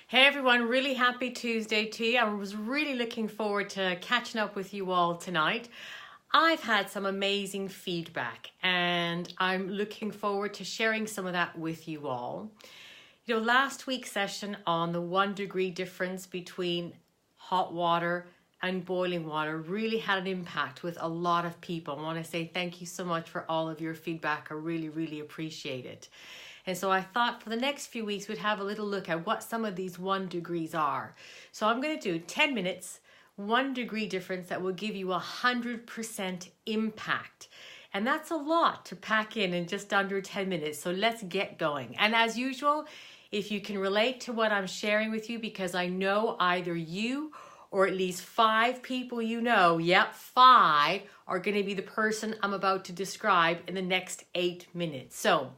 Hey everyone, really happy Tuesday to you. I was really looking forward to catching up with you all tonight. I've had some amazing feedback and I'm looking forward to sharing some of that with you all. Last week's session on the 1 degree difference between hot water and boiling water really had an impact with a lot of people. I want to say thank you so much for all of your feedback. I really appreciate it. And so I thought for the next few weeks we'd have a little look at what some of these 1 degrees are. So I'm going to do 10 minutes, 1 degree difference that will give you 100% impact. And that's a lot to pack in just under 10 minutes. So let's get going. And as usual, if you can relate to what I'm sharing with you, because I know either you or at least 5 people you know, 5 are going to be the person I'm about to describe in the next 8 minutes. So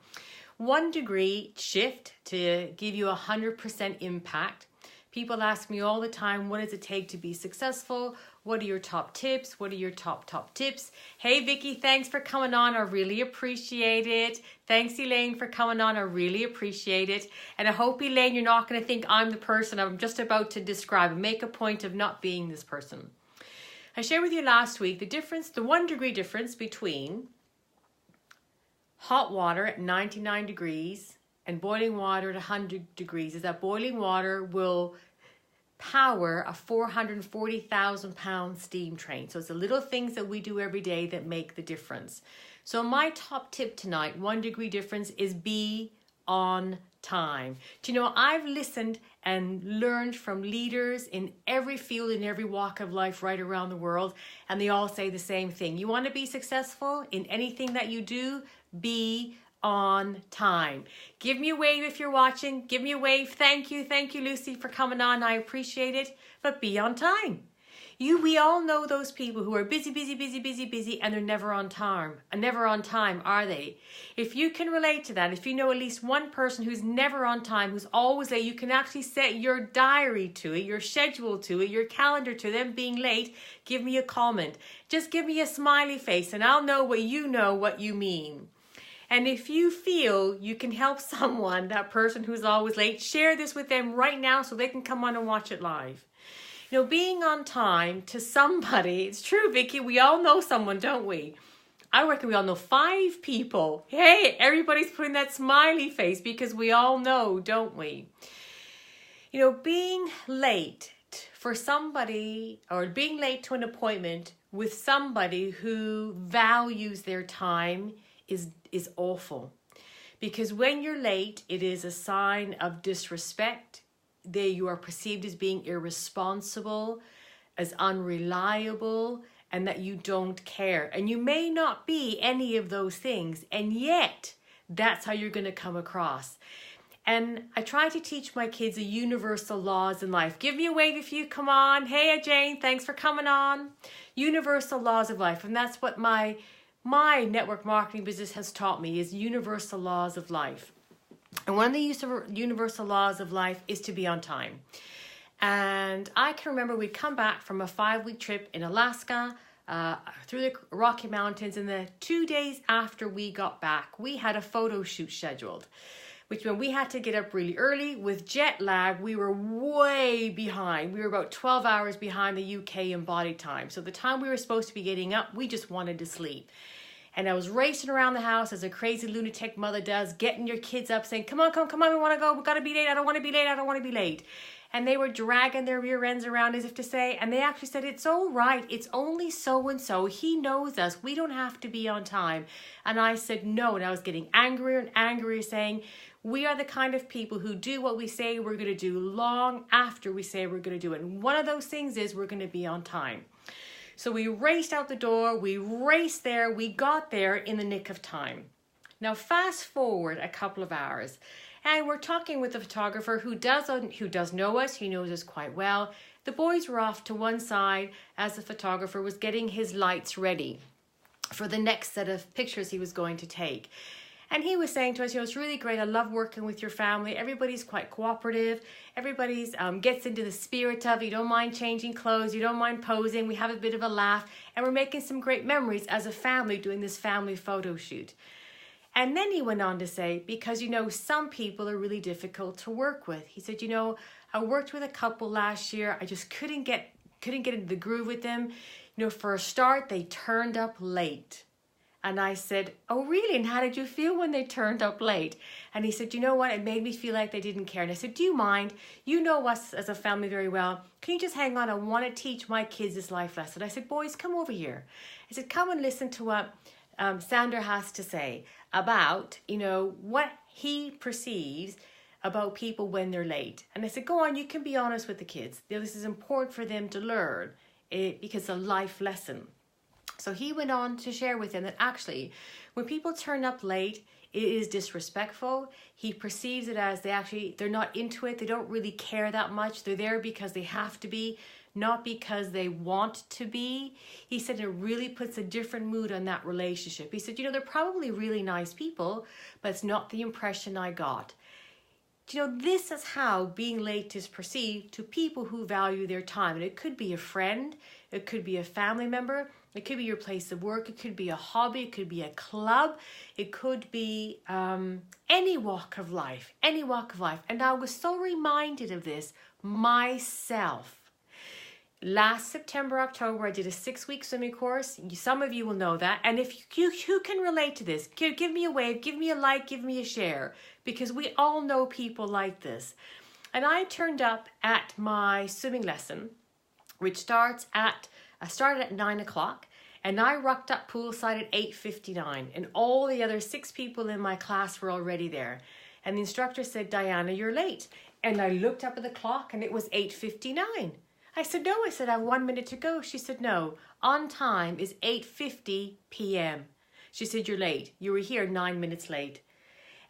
1 degree shift to give you 100% impact. People ask me all the time, what does it take to be successful? What are your top tips? What are your top tips? Hey Vicky, thanks for coming on. I really appreciate it. Thanks Elaine for coming on. I really appreciate it. And I hope Elaine, you're not going to think I'm the person I'm just about to describe. Make a point of not being this person. I shared with you last week the 1 degree difference between hot water at 99 degrees and boiling water at 100 degrees is that boiling water will power a 440,000 pound steam train. So it's the little things that we do every day that make the difference. So my top tip tonight, 1 degree difference, is be on time. Do you know, I've listened and learned from leaders in every field, in every walk of life right around the world, and they all say the same thing. You want to be successful in anything that you do? Be on time. Give me a wave if you're watching. Give me a wave. Thank you, Lucy, for coming on. I appreciate it. But be on time. We all know those people who are busy, and they're never on time. And never on time, are they? If you can relate to that, if you know at least one person who's never on time, who's always late, you can actually set your diary to it, your schedule to it, your calendar to them being late. Give me a comment. Just give me a smiley face and I'll know what you mean. And if you feel you can help someone, that person who's always late, share this with them right now so they can come on and watch it live. Being on time to somebody, it's true, Vicky, we all know someone, don't we? I reckon we all know 5 people. Hey, everybody's putting that smiley face because we all know, don't we? Being late for somebody or being late to an appointment with somebody who values their time is awful, because when you're late, it is a sign of disrespect. You are perceived as being irresponsible, as unreliable, and that you don't care. And you may not be any of those things, and yet that's how you're going to come across. And I try to teach my kids the universal laws in life. Give me a wave if you come on. Hey Jane, thanks for coming on. Universal laws of life, and that's what my network marketing business has taught me, is universal laws of life. And one of the universal laws of life is to be on time. And I can remember we'd come back from a 5-week trip in Alaska, through the Rocky Mountains, and the 2 days after we got back, we had a photo shoot scheduled, which meant we had to get up really early. With jet lag, we were way behind. We were about 12 hours behind the UK in body time. So the time we were supposed to be getting up, we just wanted to sleep. And I was racing around the house as a crazy lunatic mother does, getting your kids up, saying, come on, we want to go, we got to be late, I don't want to be late. And they were dragging their rear ends around as if to say, and they actually said, it's all right, it's only so-and-so, he knows us, we don't have to be on time. And I said no, and I was getting angrier and angrier, saying, we are the kind of people who do what we say we're going to do long after we say we're going to do it. And one of those things is we're going to be on time. So we raced out the door, we raced there, we got there in the nick of time. Now fast forward a couple of hours, and we're talking with the photographer who does know us, he knows us quite well. The boys were off to one side as the photographer was getting his lights ready for the next set of pictures he was going to take. And he was saying to us, it's really great. I love working with your family. Everybody's quite cooperative. Everybody's gets into the spirit of, you don't mind changing clothes. You don't mind posing. We have a bit of a laugh. And we're making some great memories as a family doing this family photo shoot. And then he went on to say, because, some people are really difficult to work with. He said, I worked with a couple last year. I just couldn't get into the groove with them. For a start, they turned up late. And I said, oh, really? And how did you feel when they turned up late? And he said, you know what? It made me feel like they didn't care. And I said, do you mind? You know us as a family very well. Can you just hang on? I want to teach my kids this life lesson. I said, boys, come over here. I said, come and listen to what Sander has to say about, what he perceives about people when they're late. And I said, go on, you can be honest with the kids. This is important for them to learn because it's a life lesson. So he went on to share with them that actually, when people turn up late, it is disrespectful. He perceives it as they're not into it. They don't really care that much. They're there because they have to be, not because they want to be. He said it really puts a different mood on that relationship. He said, they're probably really nice people, but it's not the impression I got. This is how being late is perceived to people who value their time. And it could be a friend, it could be a family member, it could be your place of work, it could be a hobby, it could be a club, it could be any walk of life, And I was so reminded of this myself. Last September, October, I did a 6-week swimming course. Some of you will know that. And if you can relate to this, give me a wave, give me a like, give me a share, because we all know people like this. And I turned up at my swimming lesson, which started at 9 o'clock, and I rocked up poolside at 8:59, and all the other 6 people in my class were already there. And the instructor said, Diana, you're late. And I looked up at the clock and it was 8:59. I said, no, I said, I have 1 minute to go. She said, no, on time is 8:50 p.m. She said, you're late. You were here 9 minutes late.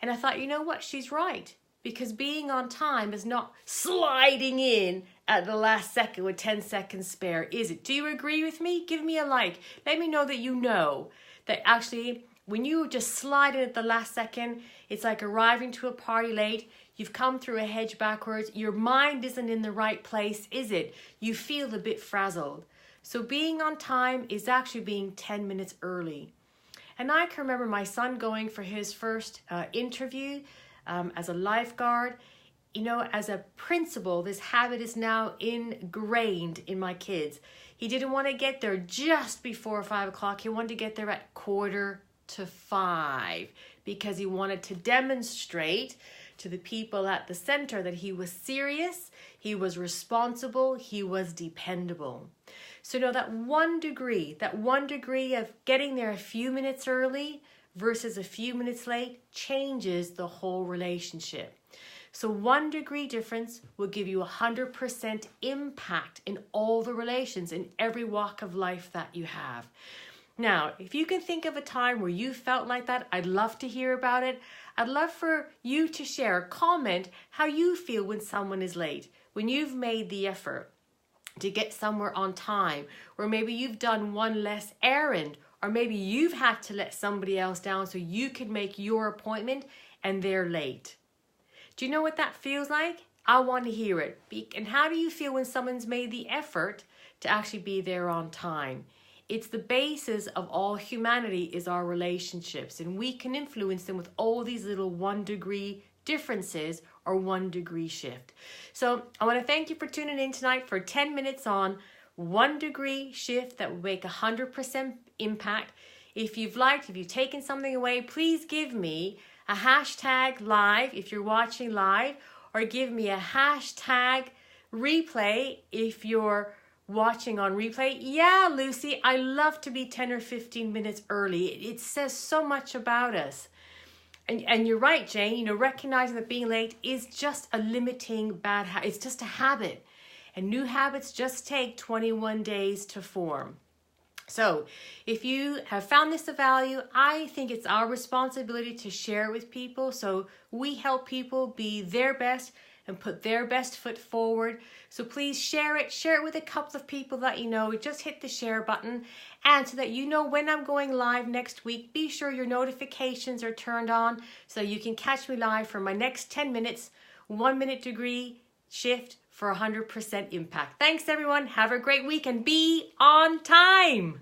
And I thought, you know what? She's right. Because being on time is not sliding in at the last second with 10 seconds spare, is it? Do you agree with me? Give me a like. Let me know that you know that actually when you just slide in at the last second, it's like arriving to a party late. You've come through a hedge backwards. Your mind isn't in the right place, is it? You feel a bit frazzled. So being on time is actually being 10 minutes early. And I can remember my son going for his first interview as a lifeguard. As a principal, this habit is now ingrained in my kids. He didn't want to get there just before 5 o'clock. He wanted to get there at 4:45 because he wanted to demonstrate to the people at the center that he was serious, he was responsible, he was dependable. So that one degree of getting there a few minutes early versus a few minutes late changes the whole relationship. So 1 degree difference will give you 100% impact in all the relations in every walk of life that you have. Now, if you can think of a time where you felt like that, I'd love to hear about it. I'd love for you to share, comment how you feel when someone is late, when you've made the effort to get somewhere on time, or maybe you've done one less errand, or maybe you've had to let somebody else down so you could make your appointment and they're late. Do you know what that feels like? I want to hear it. And how do you feel when someone's made the effort to actually be there on time? It's the basis of all humanity is our relationships, and we can influence them with all these little 1 degree differences or 1 degree shift. So I want to thank you for tuning in tonight for 10 minutes on 1 degree shift that will make 100% impact. If you've taken something away, please give me a hashtag live if you're watching live, or give me a hashtag replay if you're watching on replay. Yeah, Lucy, I love to be 10 or 15 minutes early. It says so much about us. And you're right, Jane, recognizing that being late is just a limiting bad habit. It's just a habit. And new habits just take 21 days to form. So if you have found this of value, I think it's our responsibility to share it with people so we help people be their best and put their best foot forward. So please share it with a couple of people that you know. Just hit the share button, and so that you know when I'm going live next week, be sure your notifications are turned on so you can catch me live for my next 10 minutes, 1 minute degree shift for 100% impact. Thanks everyone. Have a great week and be on time.